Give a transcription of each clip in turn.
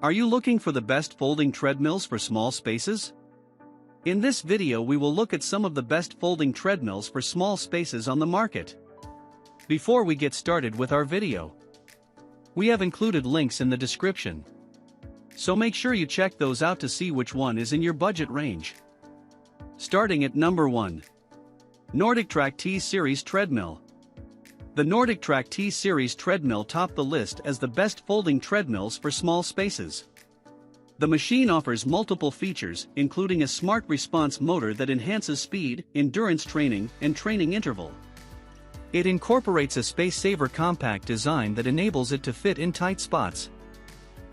Are you looking for the best folding treadmills for small spaces? In this video we will look at some of the best folding treadmills for small spaces on the market. Before we get started with our video, we have included links in the description, so make sure you check those out to see which one is in your budget range. Starting at number 1. NordicTrack T-Series Treadmill. The NordicTrack T-Series Treadmill topped the list as the best folding treadmills for small spaces. The machine offers multiple features, including a smart response motor that enhances speed, endurance training, and training interval. It incorporates a space-saver compact design that enables it to fit in tight spots.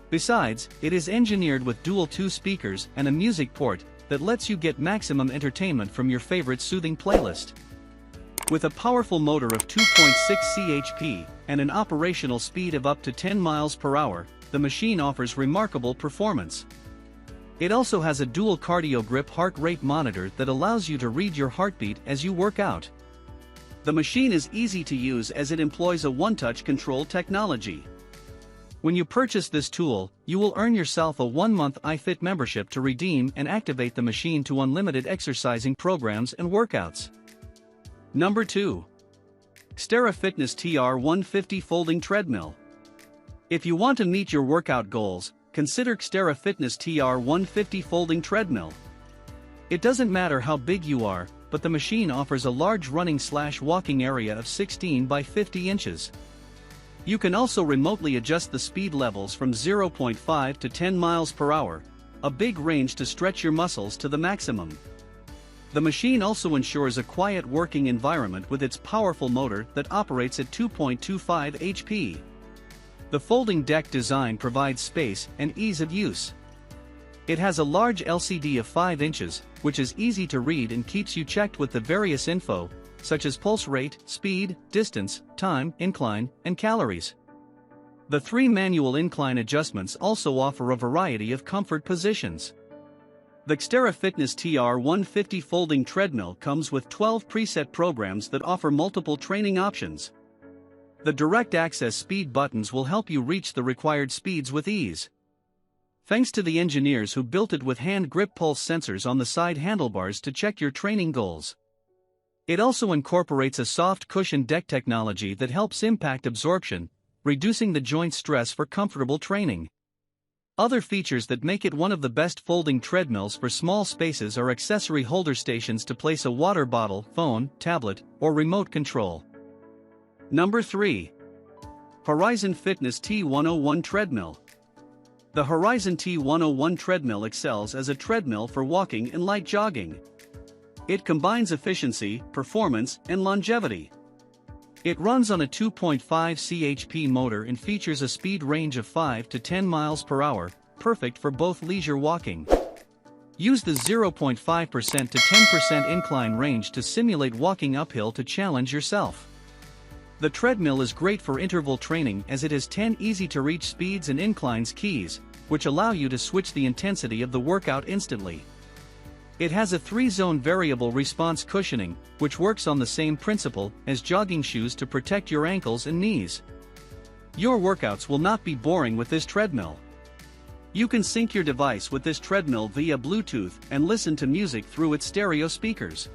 Besides, it is engineered with dual 2 speakers and a music port that lets you get maximum entertainment from your favorite soothing playlist. With a powerful motor of 2.6 chp and an operational speed of up to 10 miles per hour, the machine offers remarkable performance. It also has a dual cardio grip heart rate monitor that allows you to read your heartbeat as you work out. The machine is easy to use as it employs a one-touch control technology. When you purchase this tool, you will earn yourself a 1-month iFit membership to redeem and activate the machine to unlimited exercising programs and workouts. Number 2. XTERRA Fitness TR150 Folding Treadmill. If you want to meet your workout goals, consider XTERRA Fitness TR150 Folding Treadmill. It doesn't matter how big you are, but the machine offers a large running/walking area of 16 by 50 inches. You can also remotely adjust the speed levels from 0.5 to 10 miles per hour, a big range to stretch your muscles to the maximum. The machine also ensures a quiet working environment with its powerful motor that operates at 2.25 HP. The folding deck design provides space and ease of use. It has a large LCD of 5 inches, which is easy to read and keeps you checked with the various info, such as pulse rate, speed, distance, time, incline, and calories. The 3 manual incline adjustments also offer a variety of comfort positions. The XTERRA Fitness TR150 Folding Treadmill comes with 12 preset programs that offer multiple training options. The direct access speed buttons will help you reach the required speeds with ease. Thanks to the engineers who built it with hand grip pulse sensors on the side handlebars to check your training goals. It also incorporates a soft cushion deck technology that helps impact absorption, reducing the joint stress for comfortable training. Other features that make it one of the best folding treadmills for small spaces are accessory holder stations to place a water bottle, phone, tablet, or remote control. Number 3. Horizon Fitness T101 Treadmill. The Horizon T101 treadmill excels as a treadmill for walking and light jogging. It combines efficiency, performance, and longevity. It runs on a 2.5 chp motor and features a speed range of 5 to 10 miles per hour, perfect for both leisure walking. Use the 0.5% to 10% incline range to simulate walking uphill to challenge yourself. The treadmill is great for interval training as it has 10 easy-to-reach speeds and inclines keys, which allow you to switch the intensity of the workout instantly. It has a 3-zone variable response cushioning, which works on the same principle as jogging shoes to protect your ankles and knees. Your workouts will not be boring with this treadmill. You can sync your device with this treadmill via Bluetooth and listen to music through its stereo speakers.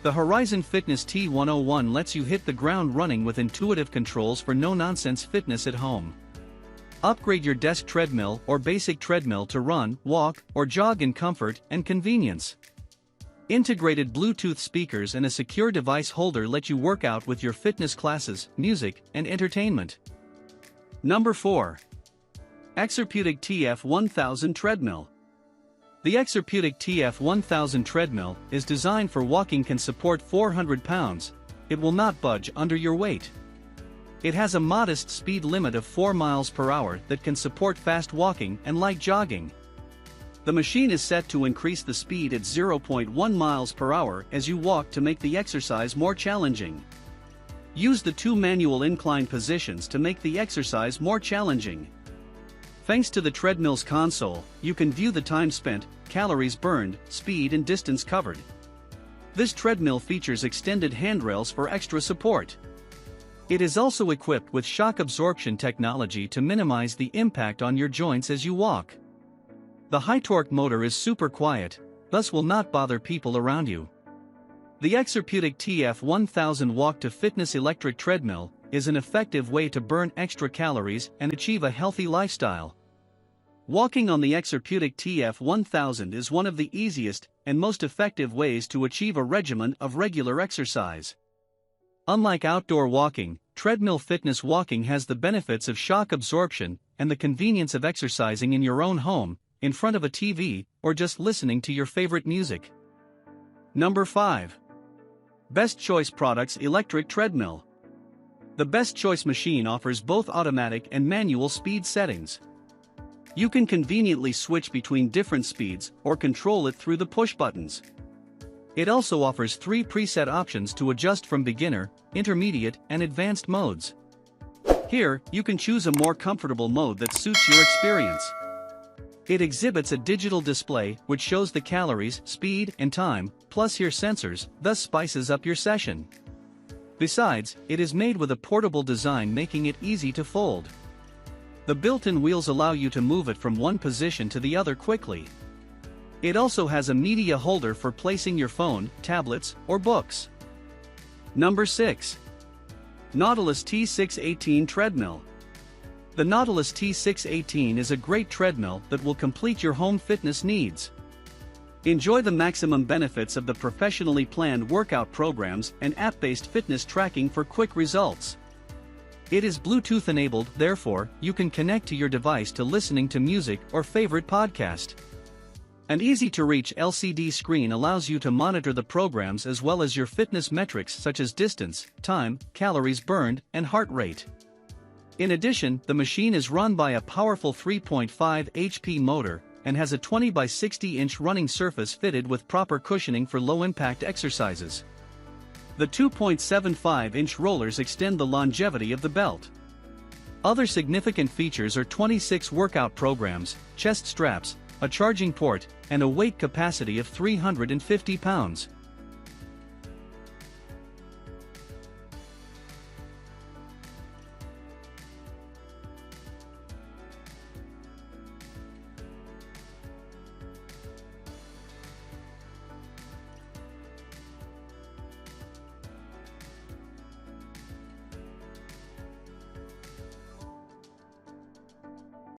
The Horizon Fitness T101 lets you hit the ground running with intuitive controls for no-nonsense fitness at home. Upgrade your desk treadmill or basic treadmill to run, walk, or jog in comfort and convenience. Integrated Bluetooth speakers and a secure device holder let you work out with your fitness classes, music, and entertainment. Number 4. EXERPEUTIC TF1000 Treadmill. The EXERPEUTIC TF1000 treadmill is designed for walking, can support 400 pounds, it will not budge under your weight. It has a modest speed limit of 4 miles per hour that can support fast walking and light jogging. The machine is set to increase the speed at 0.1 miles per hour as you walk to make the exercise more challenging. Use the 2 manual incline positions to make the exercise more challenging. Thanks to the treadmill's console, you can view the time spent, calories burned, speed and distance covered. This treadmill features extended handrails for extra support. It is also equipped with shock absorption technology to minimize the impact on your joints as you walk. The high-torque motor is super quiet, thus will not bother people around you. The EXERPEUTIC TF1000 walk-to-fitness electric treadmill is an effective way to burn extra calories and achieve a healthy lifestyle. Walking on the EXERPEUTIC TF1000 is one of the easiest and most effective ways to achieve a regimen of regular exercise. Unlike outdoor walking, treadmill fitness walking has the benefits of shock absorption and the convenience of exercising in your own home, in front of a TV, or just listening to your favorite music. Number 5. Best Choice Products Electric Treadmill. The Best Choice machine offers both automatic and manual speed settings. You can conveniently switch between different speeds or control it through the push buttons. It also offers 3 preset options to adjust from beginner, intermediate, and advanced modes. Here, you can choose a more comfortable mode that suits your experience. It exhibits a digital display which shows the calories, speed, and time, plus your sensors, thus spices up your session. Besides, it is made with a portable design, making it easy to fold. The built-in wheels allow you to move it from one position to the other quickly. It also has a media holder for placing your phone, tablets, or books. Number 6. Nautilus T618 Treadmill. The Nautilus T618 is a great treadmill that will complete your home fitness needs. Enjoy the maximum benefits of the professionally planned workout programs and app-based fitness tracking for quick results. It is Bluetooth enabled, therefore, you can connect to your device to listening to music or favorite podcast. An easy-to-reach LCD screen allows you to monitor the programs as well as your fitness metrics such as distance, time, calories burned, and heart rate. In addition, the machine is run by a powerful 3.5 HP motor and has a 20 by 60 inch running surface fitted with proper cushioning for low-impact exercises. The 2.75 inch rollers extend the longevity of the belt. Other significant features are 26 workout programs, chest straps, a charging port, and a weight capacity of 350 pounds.